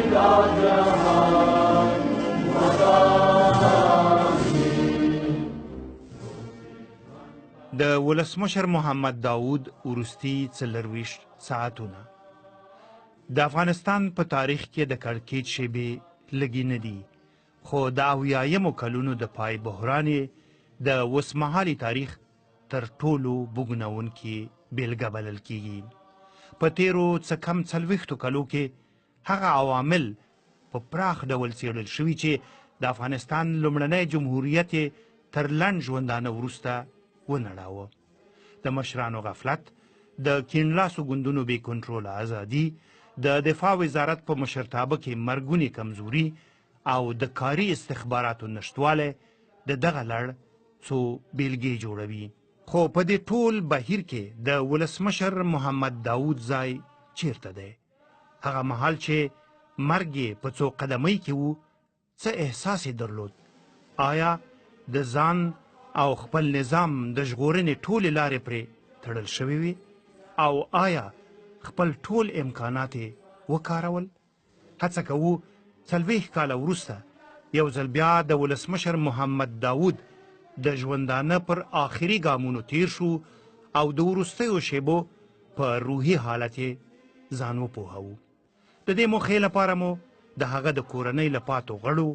د ولسمشر محمد داود وروستي 24 ساعتونه د افغانستان په تاریخ کې د کړکېچ شیبې لږې نه دي، خو د 80 کلونو د پای بحران د اوسمهالي تاریخ تر ټولو بوږنوونکې بېلګه بلل کیږي. په تیرو څه کم 40 کلو کې هغه عوامل په پراخ ډول څېړل شوي چې د افغانستان لومړنی جمهوریت تر لنډ ژوندانه وروسته ونړاوه. د مشرانو غفلت، د کیڼلاسو ګوندونو بې کنټروله ازادي، د دفاع وزارت په مشرتابه کې مرګونې کمزوري او د کاري استخباراتو نشتوالی د دغه لړ څو بیلګې جوړوي. خو په دې ټول بهیر کې د ولسمشر محمد داود ځای چیرته دی؟ هغه مهال چې مرګ یې په څو قدمۍ کې و، څه احساس یې درلود؟ آیا د ځان او خپل نظام د ژغورنې ټولې لارې پرې تړل شوې وي؟ او آیا خپل ټول امکانات یې وکارول؟ هڅه کوو 40 کاله وروسته یو ځل بیا د ولسمشر محمد داود د ژوندانه پر آخري ګامونو تیر شو او د وروستیو شیبو په روحي حالت یې ځان وپوهوو. د دې موخې لپاره مو د هغه د کورنۍ له پاتو غړو،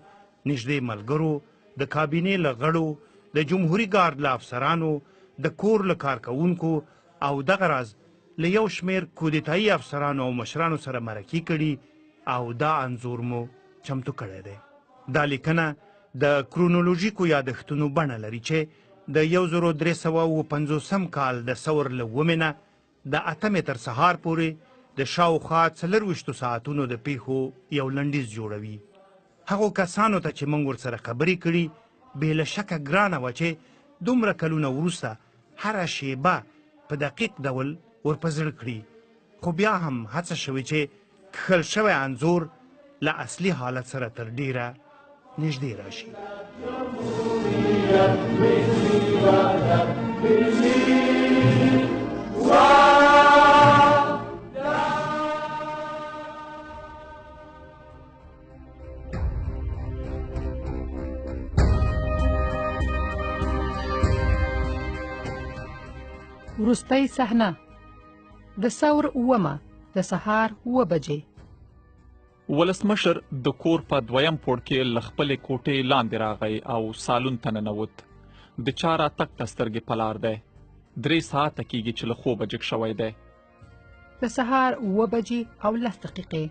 نږدې ملګرو، د کابینې له غړو، د جمهوري ګارد له افسرانو، د کور له کارکوونکو او دغه راز له یو شمېر کودتایي افسرانو او مشرانو سره مرکې کړي او دا انځور مو چمتو کړی دی. دا لیکنه د کرونولوژیکو یادښتونو بڼه لري چې د 1350 کال د ثور له 9 نه د 8 تر سهار پورې د شاوخوا 24 ساعتونو د پیښو یو لنډیز جوړوي. هغو کسانو ته چې موږ ورسره خبرې کړي بې له شکه ګرانه وه چې دومره کلونه وروسته هره شیبه په دقیق ډول ورپه زړه کړي، خو بیا هم هڅه شوې چې کښل شوی انځور له اصلي حالت سره تر ډیره نږدې راشي. وروستۍ صحنه د ثور 9 د سهار 9 بجې. ولسمشر د کور په 2م پوړ کې له خپلې کوټې لاندې راغی او سالون ته ننوت. د چا راتګ ته سترګې په لار دی. 3 ساعته کېږي چې له خوبه جګ شوی دی. د سهار 9 بجې او 10 دقیقې.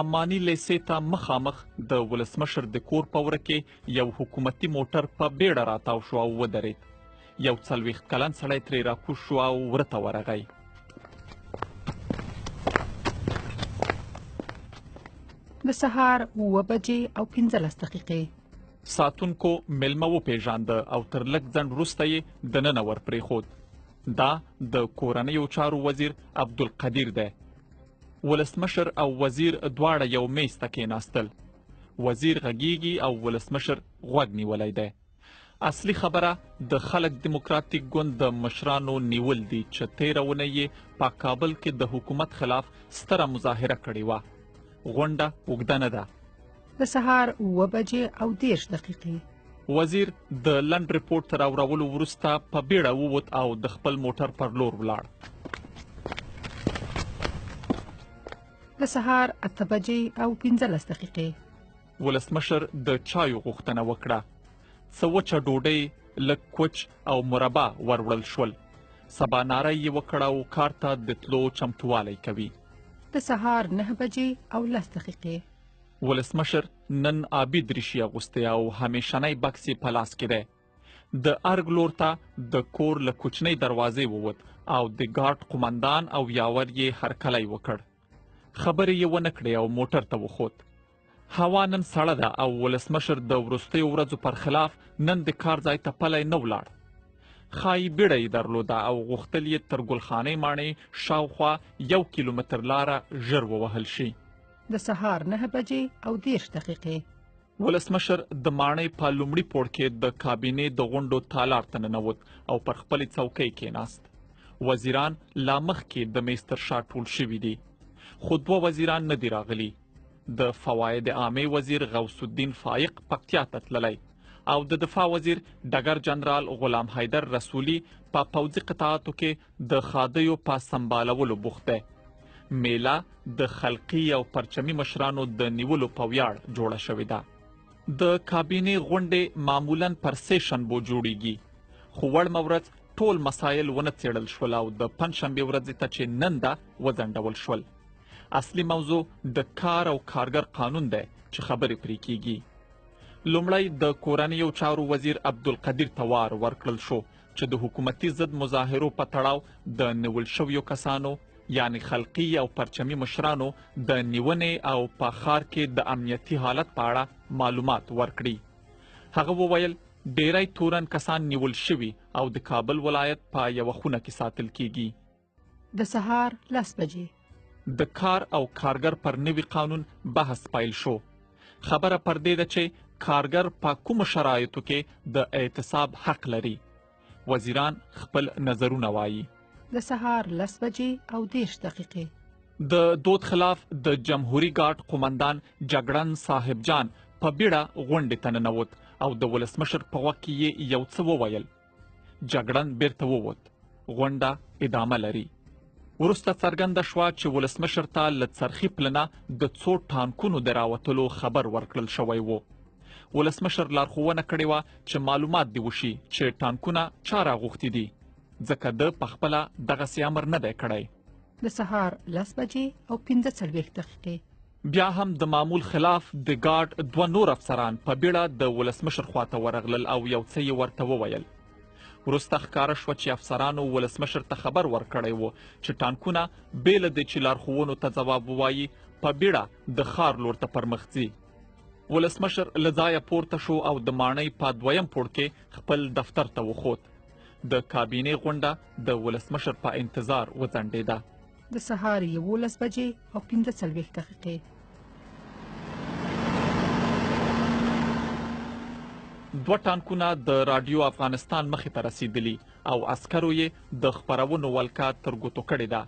اماني لیسې ته مخامخ د ولسمشر د کور په وره کې یو حکومتي موټر په بیړه راتاو شو او ودرېد. یو 40 کلن سړی ترې راکوز شو او وره ته ورغی. د سهار 9 بجې او 15 دقیقې. ساتونکو مېلمه وپېژانده او تر لږ ځنډ وروسته یې دننه ور پرېښود. دا د کورنیو چارو وزیر عبدالقدیر دی. ولسمشر او وزیر دواړه یو میز ته کېناستل. وزیر غږیږي او ولسمشر غوږ نیولی دی. اصلي خبره د خلک دیموکراتیک ګوند د مشرانو نیول دي چې تېره اونۍ یې په کابل کې د حکومت خلاف ستره مظاهره کړې وه. غونډه اوږده نه ده. د سهار 9 بجې او 10 دقیقې. وزیر د لنډ ریپورټ تر اورولو وروسته په بیړه ووت او د خپل موټر پر لور ولاړ. د سهار 8 بجې او 15 دقیقې. ولسمشر د چایو غوښتنه وکړه. څه وچه ډوډۍ، لږ کوچ او مربا وروړل شول. سباناری یې وکړه او کار ته د تلو چمتوالی کوي. د سهار 9 بجې او 10 دقیقې. ولسمشر نن آبي دریشي اغوستی او همیشنی بکس یې په لاس کې دی. د ارګ لور ته د کور له کوچنۍ دروازې ووت او د ګارد قمندان او یاور یې هرکلی وکړ. خبرې یې ونه کړې او موټر ته وخوت. هوا نن سړه ده او ولسمشر د وروستیو ورځو پر خلاف نن د کار ځای ته پلی نه ولاړ. ښایي بیړه یې درلوده او غوښتل یې تر ګلخانې ماڼۍ شاوخوا 1 کیلومتر لاره ژر ووهل شي. د سهار 9 بجې او 10 دقیقې. ولسمشر د ماڼۍ په لومړي پوړ کې د کابینې د غونډو تالار ته ننوت او پر خپلې څوکۍ کېناست. وزیران لا مخکې د میز تر شا ټول شوي دي، خو 2 وزیران نه دي راغلي. د فواید عامې وزیر غوث الدین فائق پکتیا ته تللی او د دفاع وزیر ډګر جنرال غلام حیدر رسولي په پوځي قطعاتو کې د خادیو په سمبالولو بوخت دی. میله د خلقي او پرچمي مشرانو د نیولو په ویاړ جوړه شوې ده. د کابینې غونډې معمولاً پر سه شنبو جوړیږي، خو وړمه ورځ ټول مسایل ونه څېړل شول او د پنجشنبې ورځې ته چې نن ده وځنډول شول. اصلي موضوع د کار او کارګر قانون دی چې خبرې پرې کیږي. لومړی د کورنیو چارو وزیر عبدالقدیر ته وار ورکړل شو چې د حکومتي ضد مظاهرو په تړاو د نیول شویو کسانو یعنی خلقي او پرچمي مشرانو د نیونې او په ښار کې د امنیتي حالت په اړه معلومات ورکړي. هغه وویل ډیری تورن کسان نیول شوي او د کابل ولایت په یوه خونه کې ساتل کیږي. د سهار 10 بجې د کار او کارګر پر نوي قانون بحث پیل شو. خبره پر دې ده چې کارګر په کومو شرایطو کې د اعتصاب حق لري. وزیران خپل نظرونه وایي. د سهار 10 بجې او 10 دقیقې د دود خلاف د جمهوریت ګارد قومندان جګړن صاحب جان په بیړه غونډې ته ننوت او د ولسمشر په غوږ کې یې یو څه وویل. جګړن بیرته ووت. غونډه ادامه لري. وروسته څرګنده شوه چې ولسمشر ته له څرخي پلنه د څو ټانکونو د راوتلو خبر ورکړل شوی و. ولسمشر لارښوونه کړې وه چې معلومات دې وشي چې ټانکونه چا راغوښتي دي، ځکه ده پخپله دغسې امر نه دی کړی. د سهار 10 بجې او 45 دقیقې بیا هم د معمول خلاف د ګارد 2 نور افسران په بیړه د ولسمشر خواته ورغلل او یو څه یې ورته وویل. وروسته ښکاره شوه چې افسرانو ولسمشر ته خبر ورکړی و چې ټانکونه بې له دې چې لارښوونو ته ځواب ووایي په بیړه د ښار لور ته پرمخ ځي. ولسمشر له ځایه پورته شو او د ماڼۍ په 2یم پوړ کې خپل دفتر ته وخوت. د کابینې غونډه د ولسمشر په انتظار وځنډېده. د سهار 11 بجې او 45 دقیقې دوه ټانکونه د رادیو افغانستان مخې ته رسیدلي او عسکرو یې د خپرونو ولکه تر ګوتو کړې ده.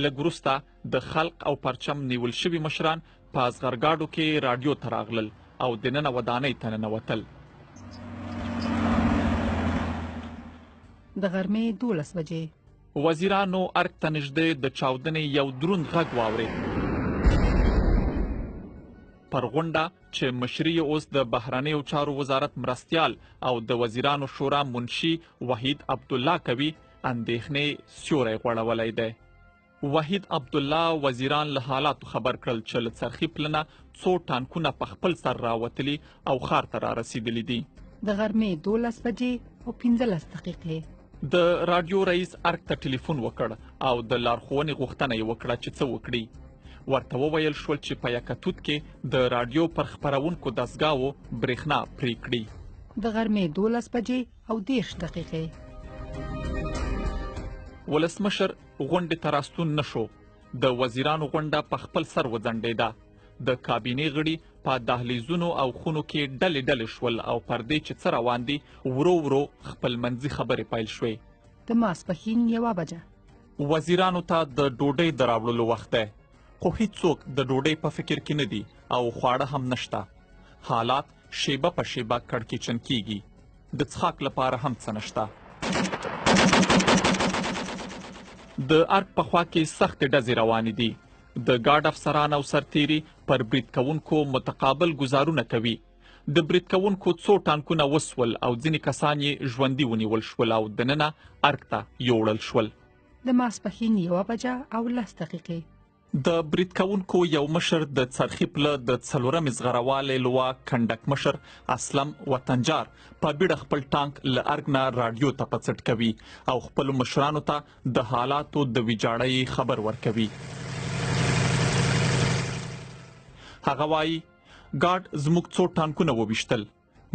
لږ وروسته د خلق او پرچم نیول شوي مشران په ازغرګاډو کې رادیو ته راغلل او دننه ودانۍ ته ننوتل. د غرمې 12 بجې وزیرانو ارګ ته نږدې د چاودنې یو دروند غږ واورېد. پر غونډه چې مشري اوس د بهرنیو چارو وزارت مرستیال او د وزیرانو شورا منشي وحید عبدالله کوي، اندېښنې سیوری غوړولی دی. وحید عبدالله وزیران له حالاتو خبر کړل چې له څرخي پلنه څو ټانکونه په خپل سر راوتلي او ښار ته رارسېدلي دي. د غرمې 12 بجې او 15 دقیقې د رادیو رئیس ارګ ته ټلیفون وکړ او د لارښوونې غوښتنه یې وکړه چې څه وکړي. ورته وویل شول چې په یکتوت کې د رادیو پر خپرونکو دستګاوو برېښنا پرې کړي. د غرمې 12 بجې او 10 دقیقې ولسمشر غونډې ته راستون نه شو. د وزیرانو غونډه په خپل سر وځنډېده. د کابینې غړي په دهلیزونو او خونو کې ډلې ډلې شول او پر دې چې څه روان دي ورو ورو خپلمنځي خبرې پیل شوې. د ماسپښین 1 بجه وزیرانو ته د ډوډۍ د راوړلو وخت دی، خو هیڅوک د ډوډۍ په فکر کې نه دي او خواړه هم نشته. حالات شیبه په شیبه کړکېچن کیږي. د څښاک لپاره هم څه نشته. د ارګ په خوا کې سختې ډزې روانې دي. د ګارد افسران او سرتیري پر برید کوونکو متقابل ګزارونه کوي. د برید کوونکو څو ټانکونه وسول او ځینې کسان یې ژوندي ونیول شول او دننه ارګ ته یوړل شول. د ماسپښین 1 بجه او 10 دقیقې د برید کوونکو یو مشر د څرخي پله د 4 زغروالې لوا کنډک مشر اسلم وطنجار په بیړه خپل ټانک له ارګ نه رادیو ته په څټ کوي او خپلو مشرانو ته د حالاتو د ویجاړۍ خبر ورکوي. هغه وایي ګارد زموږ څو ټانکونه وویشتل،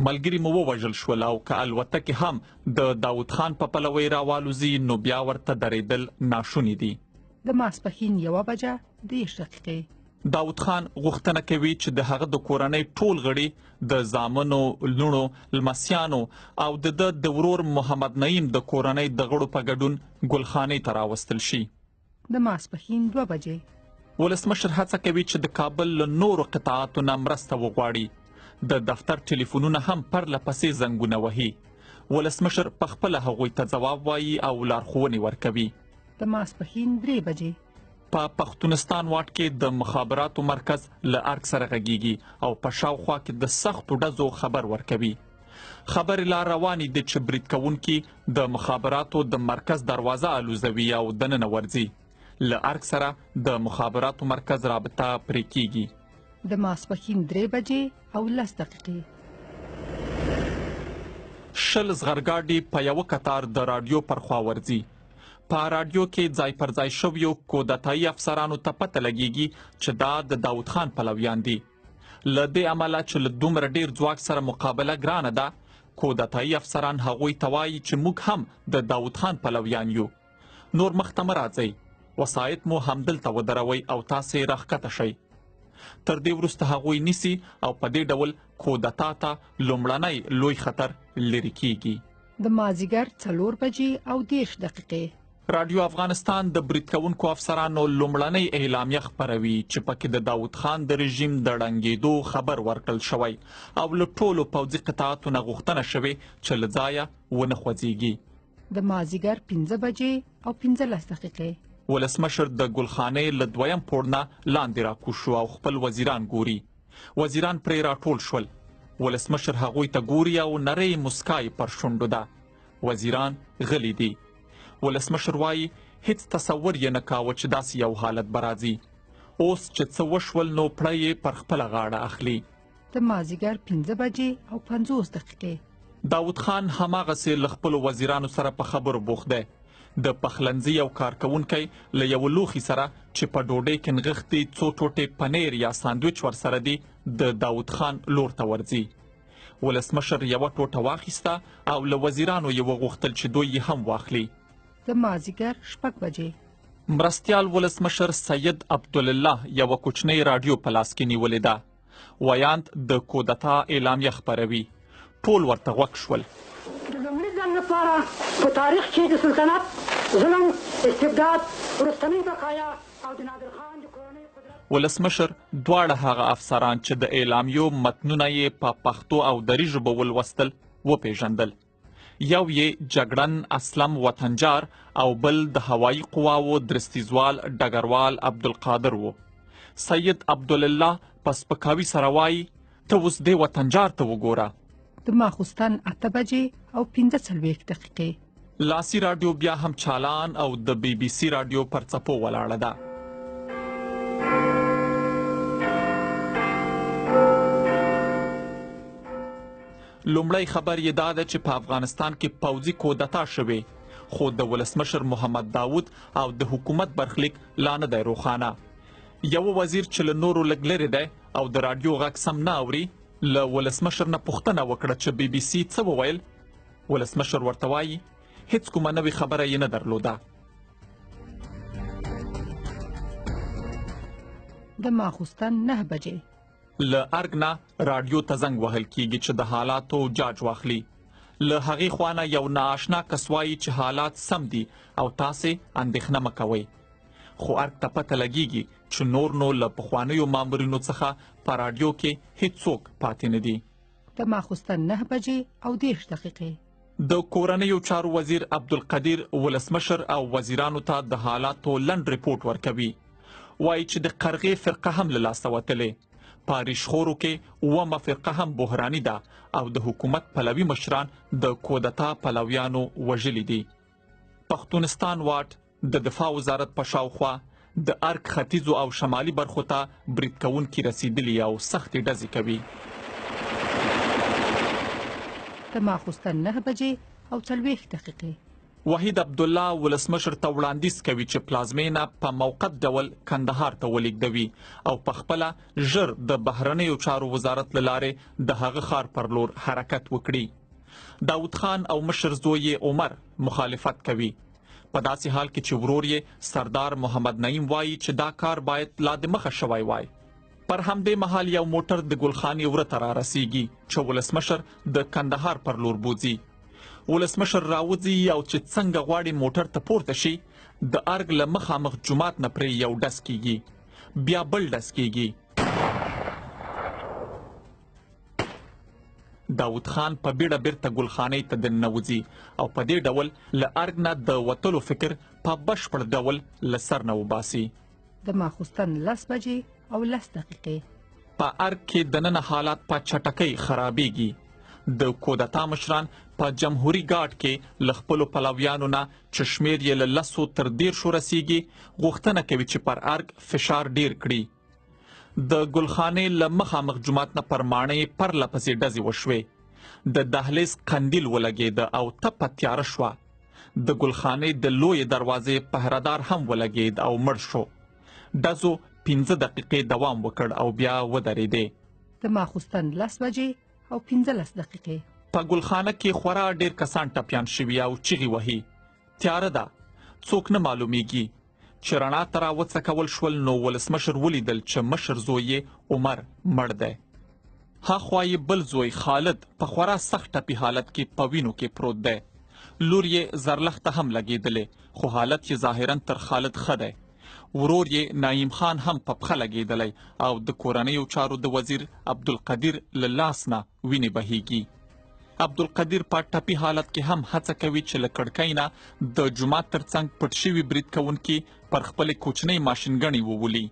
ملګري مو ووژل شول او که الوتکې هم د داود خان په پلوۍ راوالوزي نو بیا ورته درېدل ناشوني دي. د ماسپښین 1 بجه 10 دقیقې داود خان غوښتنه کوي چې د هغه د کورنۍ ټول غړي د زامنو، لوڼو، لمسیانو او د ورور محمد نعیم د کورنۍ د غړو په ګډون ګلخانې ته راوستل شي. د ماسپښین 2 بجې ولسمشر هڅه کوي چې د کابل له نورو قطاعاتو نه مرسته وغواړي. د دفتر ټلیفونونه هم پرله پسې زنګونه وهي. ولسمشر پخپله هغوی ته ځواب وایي او لارښوونې ورکوي. د ماسپښین 3 بجې په پښتونستان واټ کې د مخابراتو مرکز له ارګ سره غږیږي او په شاوخوا کې د سختو ډزو خبر ورکوي. خبرې لا روانې دي چې برید کوونکي د مخابراتو د مرکز دروازه الوزوي او دننه ورځي. له ارګ سره د مخابراتو مرکز رابطه پرې کیږي. د ماسپښین 3 بجې او 10 دقیقې 10 زغرګاډي په یوه کتار د راډیو پر خوا ورځي. په راډیو کې ځای پر ځای شویو کودتایي افسرانو ته پته لګیږي چې دا د داود خان پلویان دي. له دې امله چې له دومره ډیر ځواک سره مقابله ګرانه ده، کودتایي افسران هغوی ته وایي چې موږ هم د داود خان پلویان یو. نور مخته مه راځئ، وسایط مو همدلته ودروئ او تاسې راښکته شئ. تر دې وروسته هغوی نیسي او په دې ډول کودتا ته لومړنی لوی خطر لرې کیږي. د مازدیګر 4 بجې او 10 دقیقې رادیو افغانستان د برید کوونکو افسرانو لومړنی اعلامیه خپروي چې پکې د داود خان د رژیم د ړنګېدو خبر ورکړل شوی او له ټولو پوځي قطاعاتو نه غوښتنه شوې چې له ځایه ونه خوځېږي. د مازدیګر 15 بجې او 15 دقیقې ولسمشر د ګلخانې له 2یم پوړ نه لاندې راکوز شو او خپل وزیران ګوري. وزیران پرې راټول شول. ولسمشر هغوی ته ګوري او نری مسکای پر شونډو ده. وزیران غلي دي. ولسمشر وایي هیڅ تصور یې نه کاوه چې داسې یو حالت به راځي. اوس چې څه وشول نو پړه یې پر خپله غاړه اخلي. د مازدیګر 15 بجې او 50 دقیقې داود خان هماغسې له خپلو وزیرانو سره په خبرو بوخت دی. د پخلنځي یو کارکوونکی له یو لوښي سره چې په ډوډۍ کې نغښتي څو ټوټې پنیر یا ساندویچ ورسره دي د داود خان لور ته ورځي. ولسمشر یوه ټوټه واخیسته او له وزیرانو یې وغوښتل چې دوی یې هم واخلي. د مازدیګر 6 بجې مرستیال ولسمشر سید عبدالله یوه کوچنۍ راډیو په لاس کې نیولې ده. ویاند د کودتا اعلامیه خپروي. ټول ورته غوږ شول. د لومړي ځل لپاره په تاریخ کې د سلطنت ظلم، استبداد، وروستنۍ بقایا او د نادر خان د کورنۍ قدرت ولسمشر دواړه هغه افسران چې د اعلامیو متنونه یې په پښتو او دري ژبو ولوستل وپېژندل. یو یې جګړن اسلم وطنجار او بل د هوایي قواوو درستیزوال ډګروال عبدالقادر و. سید عبدالله په سپکاوي سره وایي ته اوس دې وطنجار ته وګوره. د ماخوستن 8 بجې او 45 دقیقې لاسي راډیو بیا هم چالان او د بی بی سی راډیو پر څپو ولاړه ده. لومړی خبر یې دا ده چې په افغانستان کې پوځي کودتا شوې، خو د ولسمشر محمد داود او د حکومت برخلیک لا نه دی روښانه. یو وزیر چې له نورو لږ لرې دی او د راډیو غږ سم نه اوري، له ولسمشر نه پوښتنه وکړه چې بی بی سی څه وویل. ولسمشر ورته وایي هیڅ کومه نوې خبره یې نه درلوده. د ماخوستن 9 بجې له ارګ نه راډیو ته زنګ وهل کیږي چې د حالاتو جاج واخلي. له هغې خوا نه یو نااشنا کس وایي چې حالات سم دي او تاسې اندېښنه مه کوئ. خو ارګ ته پته لګیږي چې نور نو له پخوانیو مامورینو څخه په راډیو کې هیڅوک پاتې نه دي. د ماخوستن 9 بجې او 10 دقیقې د کورنیو چارو وزیر عبدالقدیر ولسمشر او وزیرانو ته د حالاتو لنډ ریپورت ورکوي. وایي چې د قرغې فرقه هم له لاسه وتلې. په ریشخورو کې 9مه فرقه هم بحراني ده او د حکومت پلوي مشران د کودتا پلویانو وژلي دي. پښتونستان واټ د دفاع وزارت په شاوخوا د ارګ ختیځو او شمالي برخو ته برید کوونکي رسیدلي او سختې ډزې کوي. د ماخوستن 9 بجې او 40 دقیقې وحید عبدالله ولسمشر ته وړاندیز کوي چې پلازمینه په موقت ډول کندهار ته ولېږدوي او پخپله ژر د بهرنیو چارو وزارت له لارې د هغه ښار پر لور حرکت وکړي. داود خان او مشر زوی یې عمر مخالفت کوي. په داسې حال کې چې ورور یې سردار محمد نعیم وایي چې دا کار باید لا د مخه شوی وای. پر همدې مهال یو موټر د ګلخانې وره ته را رسیږي چې ولسمشر د کندهار پر لور بوځي. ولسمشر راوځي او چې څنګه غواړي موټر ته پورته شي، د ارګ له مخامخ جومات نه پرې یو ډز کیږي. بیا بل ډز کیږي. داود خان په بیړه بیرته ګلخانې ته دننوځي او په دې ډول له ارګ نه د وتلو فکر په بشپړ ډول له سر نه وباسي. د ماخوستن 10 بجې او 10 دقیقې. په ارګ کې دننه حالات په چټکۍ خرابېږي. د کودتا مشران په جمهوري ګارډ کې له خپلو پلویانو نه چې شمېر یې له 10 تر 10 رسیږي غوښتنه کوي چې پر ارګ فشار ډیر کړي. د ګلخانې له مخامخ جومات نه پر ماڼۍ پرله پسې ډزې وشوې. د دهلیز قندیل ولګېده او تپه تیاره شوه. د ګلخانې د لویې دروازې پهردار هم ولګېد او مړ شو. ډزو 15 دقیقې دوام وکړ او بیا ودرېدې. د ماخوستن 10 بجې او 15 دقیقې. په ګلخانه کې خورا ډیر کسان ټپیان شوي او چیغې وهي. تیاره ده، څوک نه معلومیږي. چې رڼا ته راوڅکول شول نو ولسمشر ولیدل چې مشر زوی یې عمر مړ دی. هاخوا یې بل زوی خالد په خورا سخت ټپي حالت کې په وینو کې پروت دی. لور یې زرلخته هم لګېدلې خو حالت یې ظاهرا تر خالد ښه دی. ورور یې نعیم خان هم په پښه لګېدلی او د کورنیو چارو د وزیر عبدالقدیر له لاس نه وینې بهیږي. عبدالقدیر په ټپي حالت کې هم هڅه کوي چې له کړکۍ نه د جومات ترڅنګ پټ شوي برید کوونکي پر خپلې کوچنۍ ماشینګڼې وولي.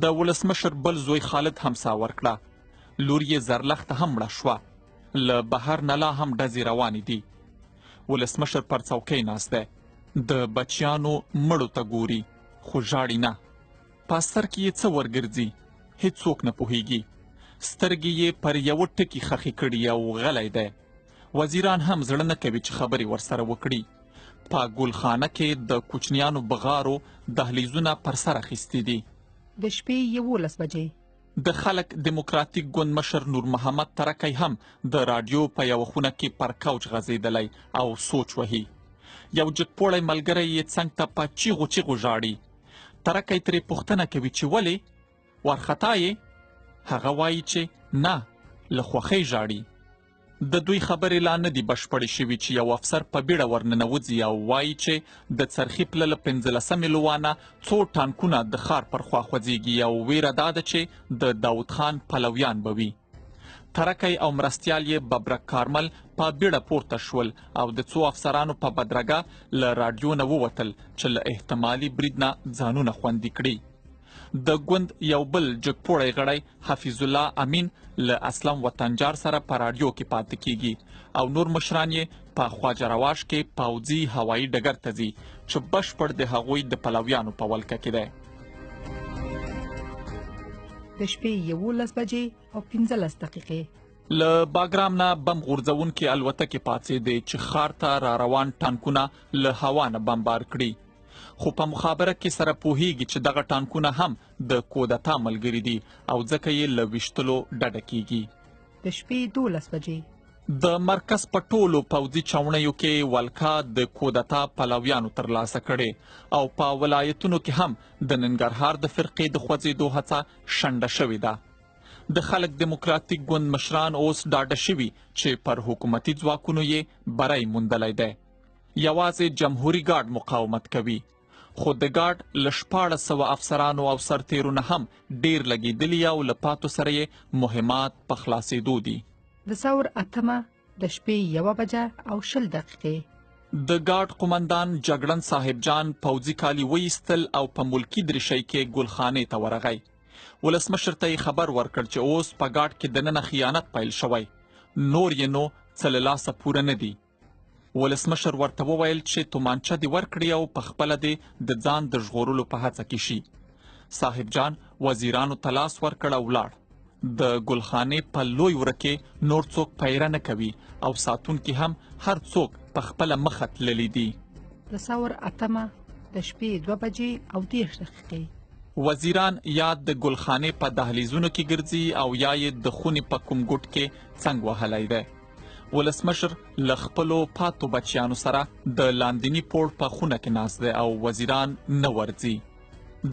د ولسمشر بل زوی خالد هم ساه ورکړه. لور یې زرلخته هم مړه شوه. له بهر نه لا هم ډزې روانې دي. ولسمشر پر څوکۍ ناست دی. د بچیانو مړو ته ګوري خو ژاړي نه. په سر کې یې څه ورګرځي هیڅوک نه پوهیږي. سترګې یې پر یوه ټکي خښې کړي او غلی دی. وزیران هم زړه نه کوي چې خبرې ورسره وکړي. په ګلخانه کې د کوچنیانو بغارو دهلیزونه پر سر اخیستي دي. د شپې 11 بجې. د خلک دیموکراتیک ګوند مشر نور محمد ترکی هم د راډیو په یوه خونه کې پر کوچ غځېدلی او سوچ وهي. یو جګپوړی ملګری یې څنګ ته په چیغو چیغو ژاړي. ترکی ترې پوښتنه کوي چې ولې وارخطا یې؟ هغه وایي چې نه، له خوښۍ ژاړي. د دوی خبرې لا نه دي بشپړې شوي چې یو افسر په بیړه ورننوځي او وایي چې د څرخي پله له 15 لوانه څو ټانکونه د ښار پر خوا خوځېږي او ویره دا ده چې د داود خان پلویان به وي. ترکی او مرستیال یې ببرک کارمل په بیړه پورته شول او د څو افسرانو په بدرګه له راډیو نه ووتل چې له احتمالي برید نه ځانونه خوندي کړي. د ګوند یو بل جګپوړی غړی حفیظ الله امین له اسلم وطنجار سره په راډیو کې پاتې کیږي او نور مشران یې په خواجه رواش کې پوځي هوایي ډګر ته ځي چې بشپړ د هغوی د پلویانو په ولکه کې دی. د شپې 11 بجې او 15 دقیقې. له باګرام نه بم غورځونکې الوتکې پاڅېدې چې ښار ته را روان ټانکونه له هوا نه بمبار کړي. خو په مخابره کې سره پوهیږي چې دغه ټانکونه هم د کودتا ملګري دي او ځکه یې له ویشتلو ډډه کیږي. د شپې 12 بجې. د مرکز په ټولو پوځي چوڼیو کې ولکه د کودتا پلویانو ترلاسه کړي او په ولایتونو کې هم د ننګرهار د فرقې د خوځېدو هڅه شنډه شوې ده. د خلک دیموکراتیک ګوند مشران اوس ډاډه شوي چې پر حکومتي ځواکونو یې بری موندلی دی. یوازې جمهوري ګارډ مقاومت کوي خو د ګارډ له 1400 افسرانو او سرتیرو نه هم ډیر لګېدلي او له پاتو سره یې مهمات په خلاصېدو دي. د ثور 8 د شپې 1 بجه او 20 دقیقې. د ګارډ قومندان جګړن صاحب جان پوځي کالي وایستل او په ملکي درشۍ کې ګلخانې ته ورغی. ولسمشر ته یې خبر ورکړ چې اوس په ګارډ کې دننه خیانت پیل شوی، نور یې نو څه له لاسه پوره نه دي. ولسمشر ورته وویل چې تومانچه دې ورکړي او په خپله دې د ځان د ژغورلو په هڅه کې شي. صاحب جان وزیرانو ته لاس ورکړ او ولاړ. د ګلخانې په لوی وره کې نور څوک پیره نه کوي او ساتونکي هم هر څوک په خپله مخه تللي دي. د ثور 8 د شپې 2 بجې او 10 دقیقې. وزیران یا د ګلخانې په دهلیزونو کې ګرځي او یا یې د خونې په کوم ګوټ کې څنګ وهلی دی. ولسمشر له خپلو پاتو بچیانو سره د لاندیني پوړ په خونه کې ناست دی او وزیران نه ورځي.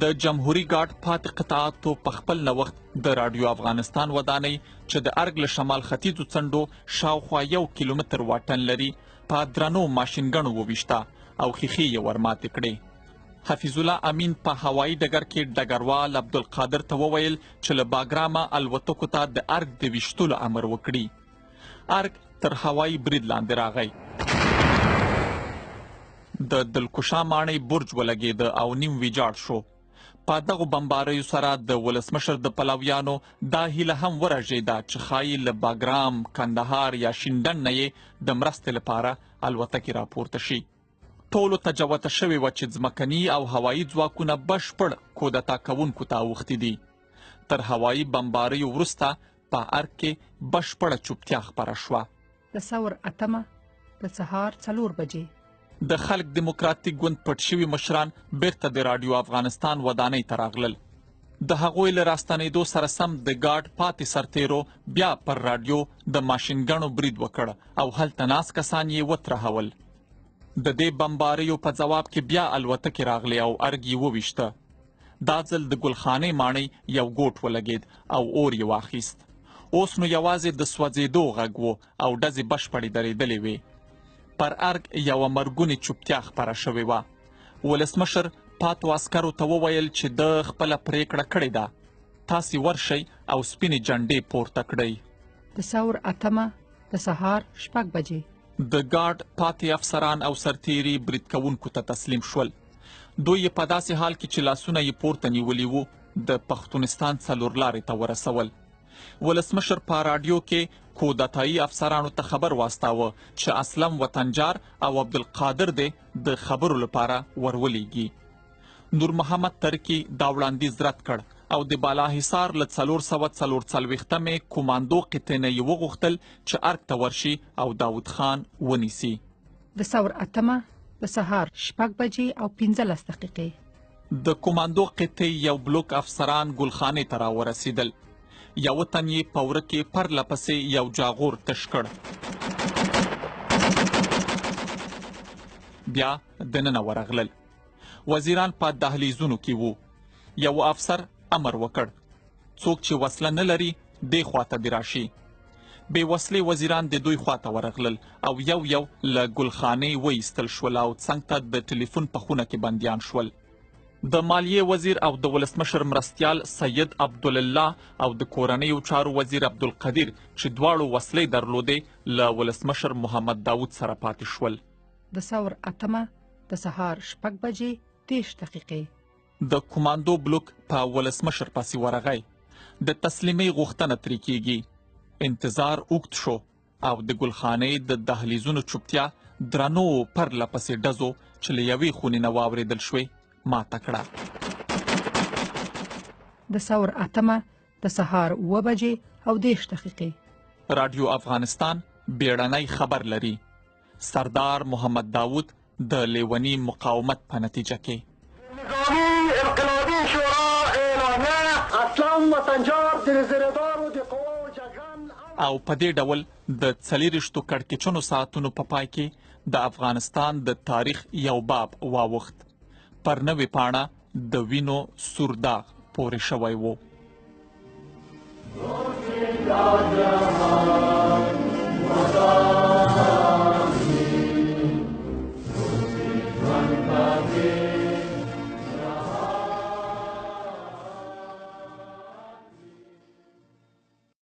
د جمهوري ګارډ پاتې قطعاتو په خپل نوښت د راډیو افغانستان ودانۍ چې د ارګ له شمال ختیځو څنډو شاوخوا 1 کیلومتر واټن لري په درنو ماشینګڼو وویشته او ښیښې یې ورماتې کړې. حفیظ الله امین په هوایي ډګر کې ډګروال عبدالقادر ته وویل چې له باګرامه الوتکو ته د ارګ د ویشتلو امر وکړي. ارګ تر هوایي برید لاندې راغی. د دلکشا ماڼۍ برج ولګېده او نیم ویجاړ شو. په دغو بمباریو سره د ولسمشر د پلویانو دا هیله هم ورژېده چې ښایي له باګرام، کندهار یا شینډن نه یې د مرستې لپاره الوتکې راپورته شي. ټولو ته جوته شوې وه چې ځمکني او هوایي ځواکونه بشپړ کودتا کوونکو ته اوښتي دي. تر هوایي بمباریو وروسته په ارګ کې بشپړه چوپتیا خپره شوه. د ثور 8 د سهار 4 بجې د خلق دیموکراتیک ګوند پټ شوي مشران بیرته د راډیو افغانستان ودانۍ ته راغلل. د هغوی له راستنېدو سره سم د ګارډ پاتې سرتیرو بیا پر راډیو د ماشینګنو برید وکړ او هلته ناست کسان یې وترهول. د دې بمباریو په ځواب کې بیا الوتکې راغلې او ارګ یې وویشته. دا ځل د ګلخانې ماڼۍ یو ګوټ ولګېد او اور یې واخیست. اوس نو یوازې د سوځېدو غږ و او ډزې بشپړې درېدلې وې. پر ارګ یوه مرګونې چوپتیا خپره شوې وه. ولسمشر پاتو عسکرو ته وویل چې د خپله پریکړه کړې ده. تاسې ورشئ او سپینې جنډې پورته کړئ. د ثور 8 د سهار 6 بجې د ګارډ پاتې افسران او سرتیري برید کوونکو ته تسلیم شول. دوی یې په داسې حال کې چې لاسونه یې پورته نیولي وو د پښتونستان څلور لارې ته ورسول. ولسمشر په راډیو کې کودتایي افسرانو ته خبر واستاوه چې اسلم وطنجار او عبدالقادر دې د خبرو لپاره ورولېږي. نور محمد ترکی دا وړاندیز رد کړ او د بالاحصار له 444 کوماندو قطعې نه یې وغوښتل چې ارګ ته ورشي او داود خان ونیسي. د ثور 8 د سهار 6 بجې او 15 دقیقې د کوماندو قطعې یو بلوک افسران ګلخانې ته راورسېدل. یو تن یې په وره کې پرله پسې یو جاغور تش کړ. بیا دننه ورغلل. وزیران په دهلیزونو کې وو. یو افسر امر وکړ څوک چې وسله نه لري دې خواته دې راشي. بې وسلې وزیران د دوی خواته ورغلل او یو له ګلخانې وایستل شول او څنګ ته د ټلیفون په خونه کې بندیان شول. د مالیې وزیر او د ولسمشر مرستیال سید عبدالله او د کورنیو چارو وزیر عبدالقدیر چې دواړو وسلې درلودې له ولسمشر محمد داود سره پاتې شول. د ثور 8 د سهار 6 بجې 30 دقیقې د کوماندو بلوک په ولسمشر پسې ورغی. د تسلیمۍ غوښتنه ترې کیږي. انتظار اوږد شو او د ګلخانې د دهلیزونو چوپتیا درنو پرله پسې ډزو چې له یوې خونې نه واورېدل شوې ماته کړه. د ثور 8 د سهار 7 بجې او 10 دقیقې راډیو افغانستان بیړنی خبر لري. سردار محمد داود د لیونی مقاومت په نتیجه کې نظامی انقلابی شورا اعلامیه اسلام وطنجار د رزردارو د قواو جګړن او په دې ډول د 24 کړکېچنو ساعتونو په پای کې د افغانستان د تاریخ یو باب واوښت. پر نوې پاڼه د وینو سور داغ پورې شوی و.